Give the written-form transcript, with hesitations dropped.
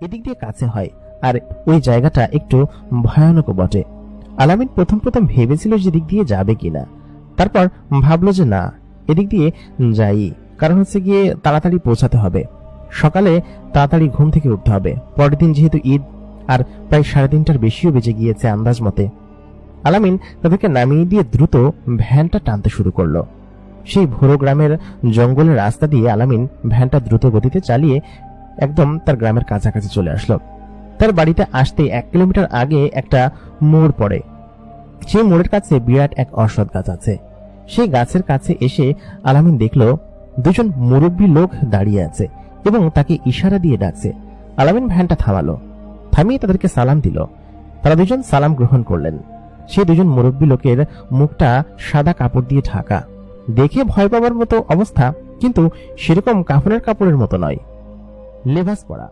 এদিক দিয়ে কাছে হয়, আর ওই জায়গাটা একটু ভয়ানক বটে। আলামিন প্রথম প্রথম ভেবেছিল যে দিক দিয়ে যাবে কিনা, তারপর ভাবলো যে না, এদিক দিয়ে যাই, কারণ হচ্ছে গিয়ে তাড়াতাড়ি পৌঁছাতে হবে, সকালে তাড়াতাড়ি ঘুম থেকে উঠতে হবে। পরের দিন যেহেতু ঈদ, আর প্রায় 3:30টার বেশিও বেজে গিয়েছে আন্দাজ মতে। আলামিন তাদেরকে নামিয়ে দিয়ে দ্রুত ভ্যানটা টানতে শুরু করলো। সেই ভোরো গ্রামের জঙ্গলের রাস্তা দিয়ে আলামিন ভ্যানটা দ্রুত গতিতে চালিয়ে একদম তার গ্রামের কাছাকাছি চলে আসলো। তার বাড়িতে আসতে 1 কিলোমিটার আগে একটা মোড় পড়ে। সেই মোড়ের কাছে বিরাট এক অশ্বত্থ গাছ আছে। সেই গাছের কাছে এসে আলামিন দেখলো 2জন মুরব্বী লোক দাঁড়িয়ে আছে এবং তাকে ইশারা দিয়ে ডাকছে। আলামিন ভ্যানটা থামালো, থামিয়ে তাদেরকে সালাম দিল। তারা 2জন সালাম গ্রহণ করলেন। সেই 2জন মুরব্বী লোকের মুখটা সাদা কাপড় দিয়ে ঢাকা, দেখে ভয় পাবার মতো অবস্থা, কিন্তু সেরকম কাফনের কাপড়ের মতো নয়, লেবাস পরা।